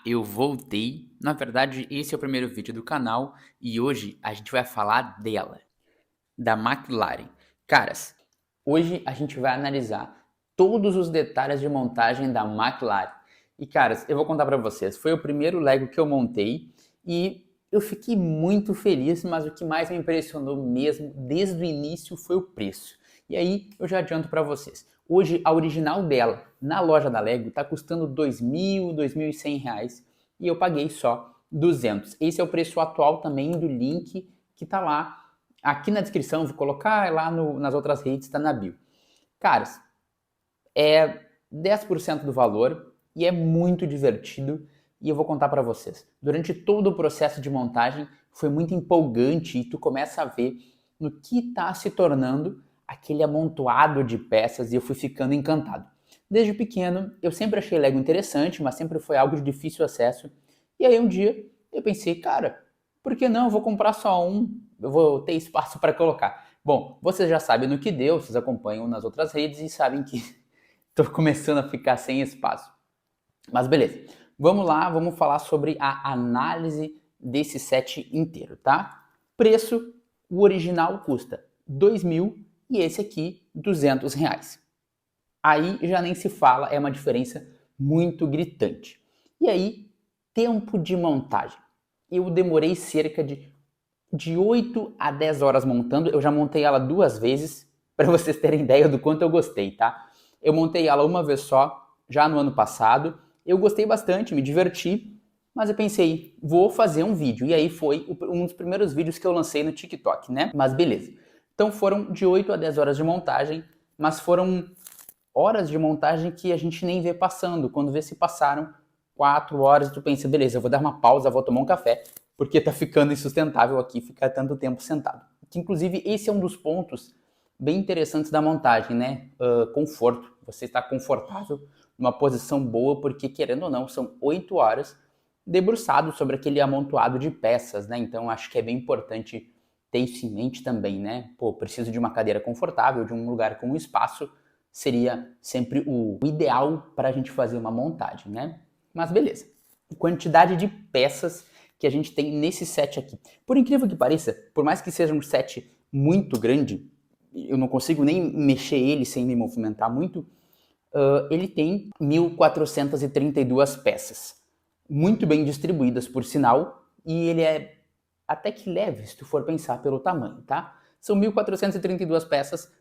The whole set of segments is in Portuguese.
Eu voltei. Na verdade, esse é o primeiro vídeo do canal e hoje a gente vai falar dela, da McLaren. Caras, hoje a gente vai analisar todos os detalhes de montagem da McLaren. E caras, eu vou contar pra vocês, foi o primeiro Lego que eu montei e eu fiquei muito feliz, mas o que mais me impressionou mesmo desde o início foi o preço. E aí eu já adianto pra vocês. Hoje a original dela na loja da Lego tá custando R$ 2.100 e eu paguei só 200. Esse é o preço atual também do link que tá lá aqui na descrição, vou colocar lá nas outras redes, tá na bio. Caras, é 10% do valor e é muito divertido e eu vou contar para vocês. Durante todo o processo de montagem foi muito empolgante e tu começa a ver no que está se tornando aquele amontoado de peças e eu fui ficando encantado. Desde pequeno eu sempre achei Lego interessante, mas sempre foi algo de difícil acesso. E aí um dia eu pensei, cara, por que não? Eu vou comprar só um, eu vou ter espaço para colocar. Bom, vocês já sabem no que deu, vocês acompanham nas outras redes e sabem que tô começando a ficar sem espaço. Mas beleza, vamos lá, vamos falar sobre a análise desse set inteiro, tá? Preço, o original custa 2.000 e esse aqui R$ 200. Aí já nem se fala, é uma diferença muito gritante. E aí, tempo de montagem. Eu demorei cerca de 8 a 10 horas montando, eu já montei ela duas vezes, para vocês terem ideia do quanto eu gostei, tá? Eu montei ela uma vez só, já no ano passado, eu gostei bastante, me diverti, mas eu pensei, vou fazer um vídeo, e aí foi um dos primeiros vídeos que eu lancei no TikTok, né? Mas beleza. Então foram de 8 a 10 horas de montagem, mas foram horas de montagem que a gente nem vê passando, quando vê se passaram 4 horas, tu pensa, beleza, eu vou dar uma pausa, vou tomar um café, porque tá ficando insustentável aqui ficar tanto tempo sentado. Que, inclusive, esse é um dos pontos bem interessantes da montagem, né? Conforto. Você está confortável, numa posição boa, porque, querendo ou não, são 8 horas debruçado sobre aquele amontoado de peças, né? Então, acho que é bem importante ter isso em mente também, né? Pô, preciso de uma cadeira confortável, de um lugar com espaço, seria sempre o ideal para a gente fazer uma montagem, né? Mas beleza. Quantidade de peças que a gente tem nesse set aqui. Por incrível que pareça, por mais que seja um set muito grande, eu não consigo nem mexer ele sem me movimentar muito, ele tem 1.432 peças. Muito bem distribuídas, por sinal, e ele é até que leve, se tu for pensar pelo tamanho, tá? São 1.432 peças,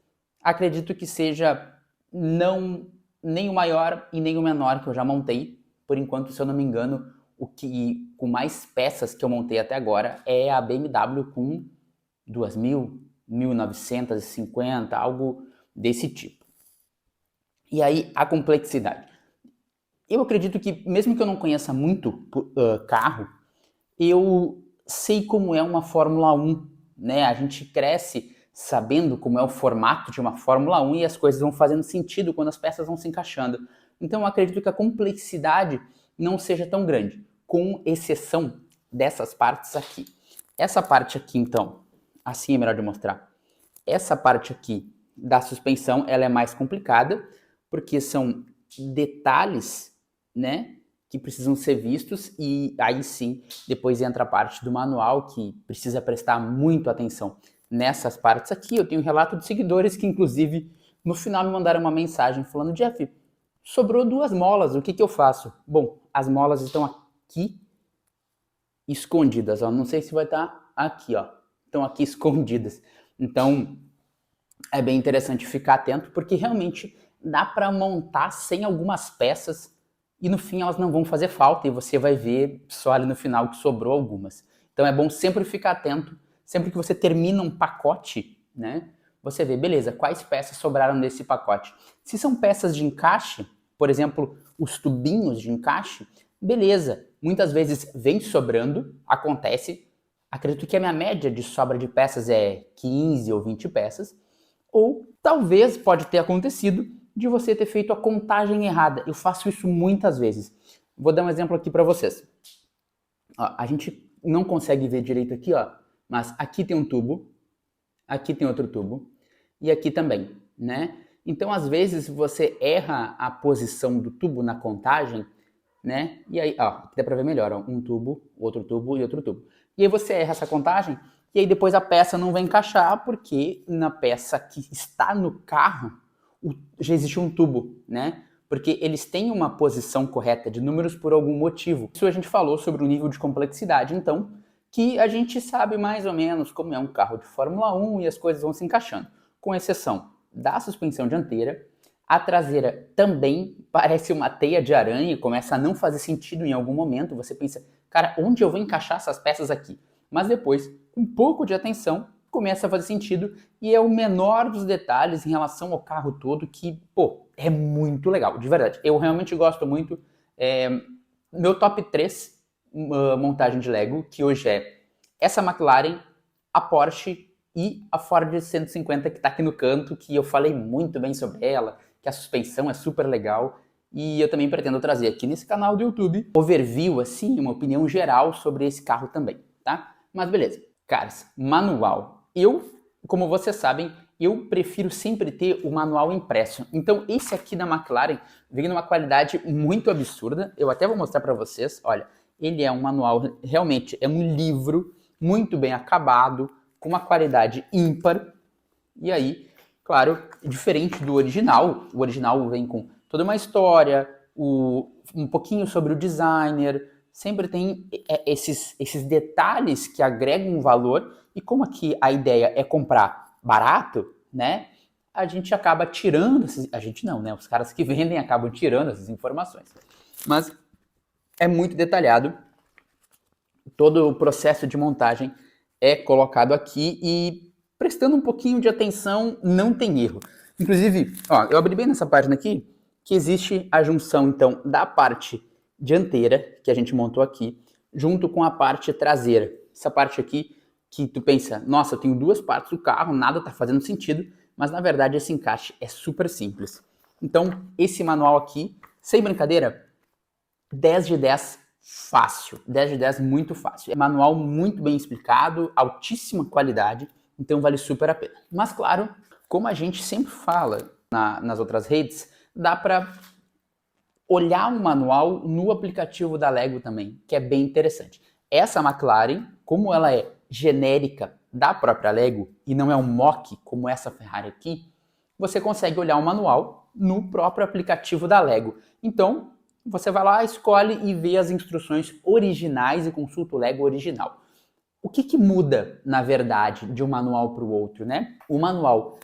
acredito que seja não nem o maior e nem o menor que eu já montei. Por enquanto, se eu não me engano, o que com mais peças que eu montei até agora é a BMW com 2.000, 1.950, algo desse tipo. E aí, a complexidade. Eu acredito que, mesmo que eu não conheça muito carro, eu sei como é uma Fórmula 1, né? A gente cresce sabendo como é o formato de uma Fórmula 1 e as coisas vão fazendo sentido quando as peças vão se encaixando. Então eu acredito que a complexidade não seja tão grande, com exceção dessas partes aqui. Essa parte aqui, então, assim é melhor de mostrar. Essa parte aqui da suspensão, ela é mais complicada, porque são detalhes, né, que precisam ser vistos e aí sim, depois entra a parte do manual que precisa prestar muito atenção nessas partes aqui. Eu tenho um relato de seguidores que inclusive no final me mandaram uma mensagem falando: Jeff, sobrou 2 molas, o que eu faço? Bom, as molas estão aqui escondidas, ó. Não sei se vai estar aqui, ó. Estão aqui escondidas. Então, é bem interessante ficar atento, porque realmente dá para montar sem algumas peças e no fim elas não vão fazer falta e você vai ver só ali no final que sobrou algumas. Então é bom sempre ficar atento, sempre que você termina um pacote, né? Você vê, beleza, quais peças sobraram desse pacote. Se são peças de encaixe, por exemplo, os tubinhos de encaixe, beleza, muitas vezes vem sobrando, acontece. Acredito que a minha média de sobra de peças é 15 ou 20 peças, ou talvez pode ter acontecido de você ter feito a contagem errada. Eu faço isso muitas vezes. Vou dar um exemplo aqui para vocês. Ó, a gente não consegue ver direito aqui, ó, mas aqui tem um tubo, aqui tem outro tubo e aqui também, né? Então, às vezes, você erra a posição do tubo na contagem né? E aí, ó, aqui dá pra ver melhor, ó, um tubo, outro tubo e outro tubo. E aí você erra essa contagem e aí depois a peça não vai encaixar porque na peça que está no carro já existe um tubo, né? Porque eles têm uma posição correta de números por algum motivo. Isso a gente falou sobre o nível de complexidade, então, que a gente sabe mais ou menos como é um carro de Fórmula 1 e as coisas vão se encaixando, com exceção da suspensão dianteira. A traseira também parece uma teia de aranha e começa a não fazer sentido em algum momento. Você pensa, cara, onde eu vou encaixar essas peças aqui? Mas depois, com um pouco de atenção, começa a fazer sentido e é o menor dos detalhes em relação ao carro todo que, pô, é muito legal, de verdade. Eu realmente gosto muito. Meu top 3 montagem de Lego, que hoje é essa McLaren, a Porsche e a Ford 150 que está aqui no canto, que eu falei muito bem sobre ela, que a suspensão é super legal. E eu também pretendo trazer aqui nesse canal do YouTube overview, assim, uma opinião geral sobre esse carro também, tá? Mas beleza. Caras, manual. Como vocês sabem, eu prefiro sempre ter o manual impresso. Então esse aqui da McLaren veio numa qualidade muito absurda. Eu até vou mostrar para vocês. Olha, ele é um manual, realmente é um livro muito bem acabado, com uma qualidade ímpar. E aí, claro, diferente do original, o original vem com toda uma história, um pouquinho sobre o designer, sempre tem esses detalhes que agregam um valor, e como aqui a ideia é comprar barato, né, a gente acaba tirando, a gente não, né, os caras que vendem acabam tirando essas informações. Mas é muito detalhado, todo o processo de montagem é colocado aqui e prestando um pouquinho de atenção, não tem erro. Inclusive, ó, eu abri bem nessa página aqui, que existe a junção, então, da parte dianteira, que a gente montou aqui, junto com a parte traseira. Essa parte aqui, que tu pensa, nossa, eu tenho duas partes do carro, nada tá fazendo sentido, mas na verdade esse encaixe é super simples. Então, esse manual aqui, sem brincadeira, 10 de 10 fácil, 10 de 10 muito fácil. É manual muito bem explicado, altíssima qualidade, então vale super a pena. Mas claro, como a gente sempre fala nas outras redes, dá para olhar um manual no aplicativo da Lego também, que é bem interessante. Essa McLaren, como ela é genérica da própria Lego e não é um mock como essa Ferrari aqui, você consegue olhar o manual no próprio aplicativo da Lego. Então, você vai lá, escolhe e vê as instruções originais e consulta o Lego original. O que muda, na verdade, de um manual para o outro, né? O manual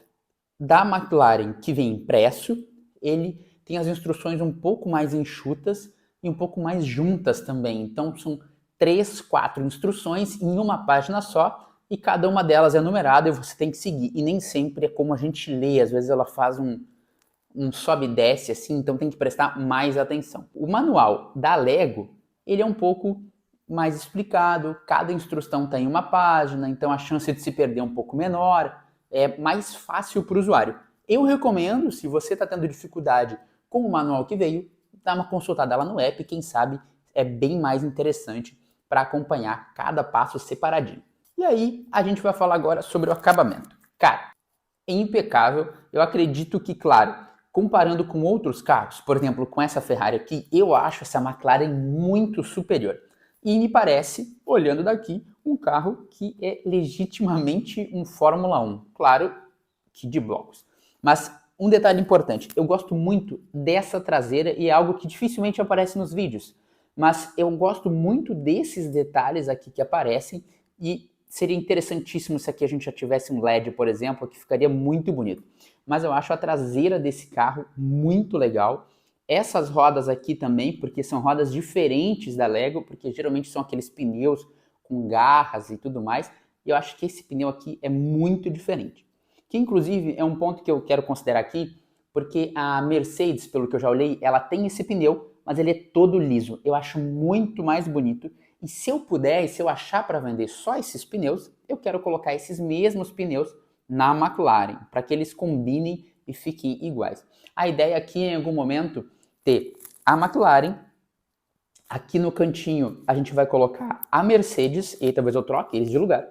da McLaren, que vem impresso, ele tem as instruções um pouco mais enxutas e um pouco mais juntas também. Então, são 3, 4 instruções em uma página só e cada uma delas é numerada e você tem que seguir. E nem sempre é como a gente lê, às vezes ela faz um sobe e desce assim, então tem que prestar mais atenção. O manual da Lego, ele é um pouco mais explicado, cada instrução tem uma página, então a chance de se perder é um pouco menor, é mais fácil para o usuário. Eu recomendo, se você está tendo dificuldade com o manual que veio, dar uma consultada lá no app, quem sabe é bem mais interessante para acompanhar cada passo separadinho. E aí, a gente vai falar agora sobre o acabamento. Cara, é impecável, eu acredito que, claro, comparando com outros carros, por exemplo, com essa Ferrari aqui, eu acho essa McLaren muito superior. E me parece, olhando daqui, um carro que é legitimamente um Fórmula 1. Claro que de blocos. Mas um detalhe importante, eu gosto muito dessa traseira e é algo que dificilmente aparece nos vídeos. Mas eu gosto muito desses detalhes aqui que aparecem e seria interessantíssimo se aqui a gente já tivesse um LED, por exemplo, que ficaria muito bonito. Mas eu acho a traseira desse carro muito legal. Essas rodas aqui também, porque são rodas diferentes da Lego, porque geralmente são aqueles pneus com garras e tudo mais. E eu acho que esse pneu aqui é muito diferente. Que inclusive é um ponto que eu quero considerar aqui, porque a Mercedes, pelo que eu já olhei, ela tem esse pneu, mas ele é todo liso. Eu acho muito mais bonito. E se eu puder, e se eu achar para vender só esses pneus, eu quero colocar esses mesmos pneus na McLaren, para que eles combinem e fiquem iguais. A ideia aqui é, em algum momento, ter a McLaren, aqui no cantinho a gente vai colocar a Mercedes, e aí talvez eu troque eles de lugar,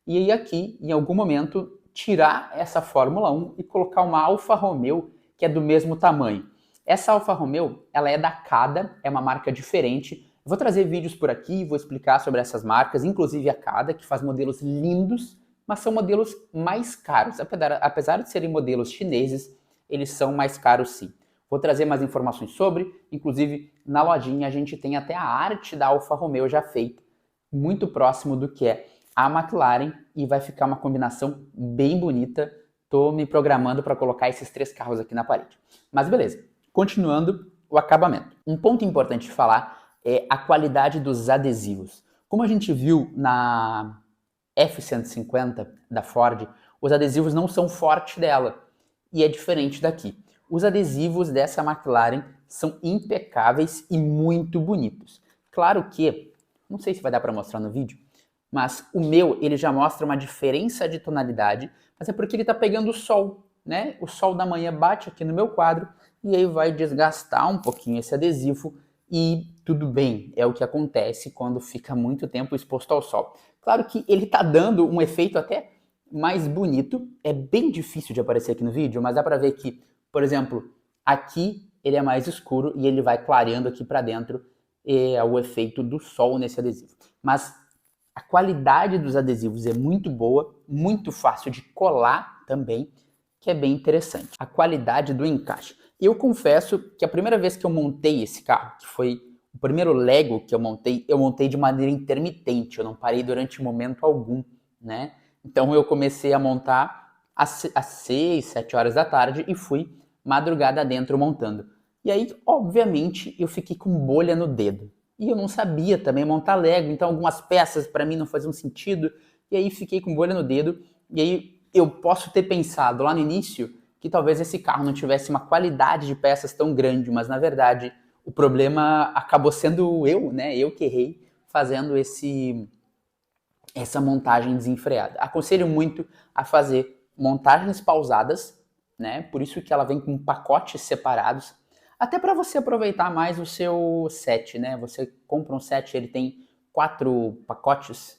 e aí aqui, em algum momento, tirar essa Fórmula 1 e colocar uma Alfa Romeo, que é do mesmo tamanho. Essa Alfa Romeo, ela é da Kada, é uma marca diferente. Eu vou trazer vídeos por aqui, vou explicar sobre essas marcas, inclusive a Kada, que faz modelos lindos, mas são modelos mais caros. Apesar de serem modelos chineses, eles são mais caros sim. Vou trazer mais informações sobre, inclusive na lojinha a gente tem até a arte da Alfa Romeo já feita, muito próximo do que é a McLaren, e vai ficar uma combinação bem bonita. Tô me programando para colocar esses 3 carros aqui na parede. Mas beleza, continuando o acabamento. Um ponto importante de falar é a qualidade dos adesivos. Como a gente viu na F-150 da Ford, os adesivos não são forte dela, e é diferente daqui. Os adesivos dessa McLaren são impecáveis e muito bonitos. Claro que, não sei se vai dar para mostrar no vídeo, mas o meu, ele já mostra uma diferença de tonalidade, mas é porque ele está pegando o sol, né? O sol da manhã bate aqui no meu quadro e aí vai desgastar um pouquinho esse adesivo, e tudo bem, é o que acontece quando fica muito tempo exposto ao sol. Claro que ele está dando um efeito até mais bonito, é bem difícil de aparecer aqui no vídeo, mas dá para ver que, por exemplo, aqui ele é mais escuro e ele vai clareando aqui para dentro, é o efeito do sol nesse adesivo. Mas a qualidade dos adesivos é muito boa, muito fácil de colar também, que é bem interessante. A qualidade do encaixe. Eu confesso que a primeira vez que eu montei esse carro, que foi o primeiro Lego que eu montei de maneira intermitente, eu não parei durante momento algum, né? Então eu comecei a montar às 6, 7 horas da tarde e fui madrugada dentro montando. E aí, obviamente, eu fiquei com bolha no dedo. E eu não sabia também montar Lego, então algumas peças para mim não faziam sentido, e aí fiquei com bolha no dedo, e aí eu posso ter pensado lá no início que talvez esse carro não tivesse uma qualidade de peças tão grande, mas na verdade o problema acabou sendo eu, né? Eu que errei fazendo essa montagem desenfreada. Aconselho muito a fazer montagens pausadas, né? Por isso que ela vem com pacotes separados, até para você aproveitar mais o seu set, né? Você compra um set, ele tem 4 pacotes,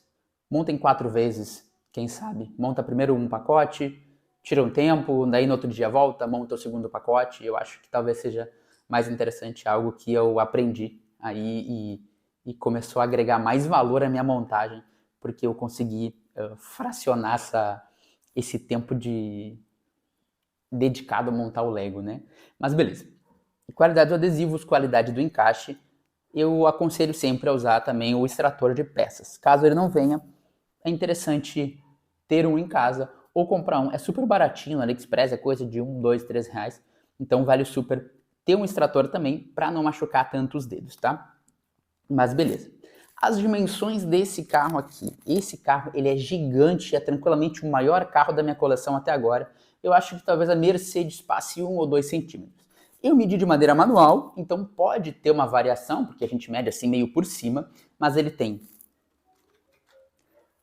monta em 4 vezes, quem sabe? Monta primeiro um pacote, tira um tempo, daí no outro dia volta, monta o segundo pacote. Eu acho que talvez seja mais interessante, algo que eu aprendi aí e começou a agregar mais valor à minha montagem, porque eu consegui fracionar esse tempo dedicado a montar o Lego, né? Mas beleza. Qualidade dos adesivos, qualidade do encaixe, eu aconselho sempre a usar também o extrator de peças. Caso ele não venha, é interessante ter um em casa ou comprar um. É super baratinho no AliExpress, é coisa de 1, 2, 3 reais. Então vale super ter um extrator também para não machucar tanto os dedos, tá? Mas beleza. As dimensões desse carro aqui. Esse carro, ele é gigante, é tranquilamente o maior carro da minha coleção até agora. Eu acho que talvez a Mercedes passe 1 ou 2 centímetros. Eu medi de maneira manual, então pode ter uma variação, porque a gente mede assim meio por cima, mas ele tem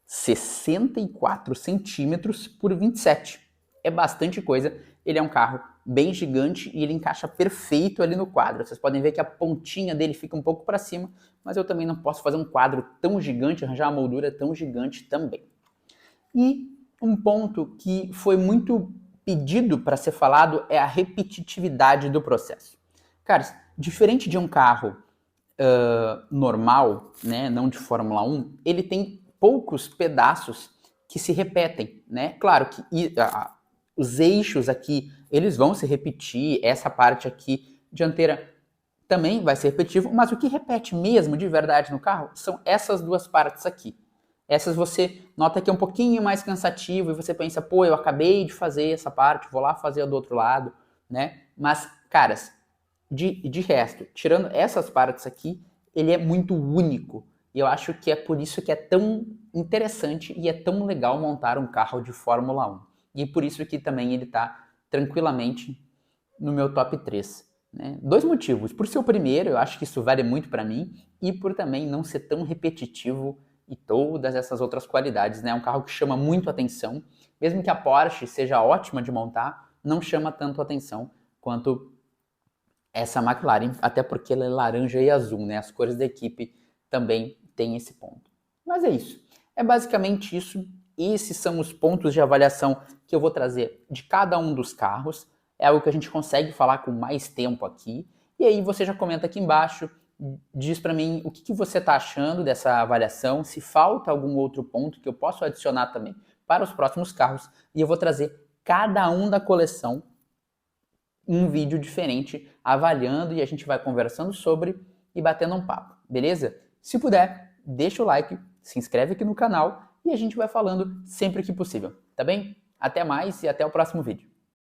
64 centímetros por 27. É bastante coisa. Ele é um carro bem gigante e ele encaixa perfeito ali no quadro. Vocês podem ver que a pontinha dele fica um pouco para cima, mas eu também não posso fazer um quadro tão gigante, arranjar uma moldura tão gigante também. E um ponto que foi muito pedido para ser falado é a repetitividade do processo. Cara, diferente de um carro normal, né, não de Fórmula 1, ele tem poucos pedaços que se repetem, né? Claro que os eixos aqui, eles vão se repetir, essa parte aqui dianteira também vai ser repetitivo, mas o que repete mesmo de verdade no carro são essas duas partes aqui. Essas você nota que é um pouquinho mais cansativo e você pensa, pô, eu acabei de fazer essa parte, vou lá fazer a do outro lado, né? Mas, caras, de resto, tirando essas partes aqui, ele é muito único. E eu acho que é por isso que é tão interessante e é tão legal montar um carro de Fórmula 1. E por isso que também ele está tranquilamente no meu top 3. Né? 2 motivos. Por ser o primeiro, eu acho que isso vale muito para mim, e por também não ser tão repetitivo e todas essas outras qualidades. Né? É um carro que chama muito atenção. Mesmo que a Porsche seja ótima de montar, não chama tanto atenção quanto essa McLaren, até porque ela é laranja e azul, né? As cores da equipe também têm esse ponto. Mas é isso. É basicamente isso. Esses são os pontos de avaliação que eu vou trazer de cada um dos carros. é algo que a gente consegue falar com mais tempo aqui. E aí você já comenta aqui embaixo, diz para mim o que você está achando dessa avaliação, se falta algum outro ponto que eu posso adicionar também para os próximos carros, e eu vou trazer cada um da coleção um vídeo diferente, avaliando, e a gente vai conversando sobre e batendo um papo, beleza? Se puder, deixa o like, se inscreve aqui no canal e a gente vai falando sempre que possível, tá bem? Até mais e até o próximo vídeo.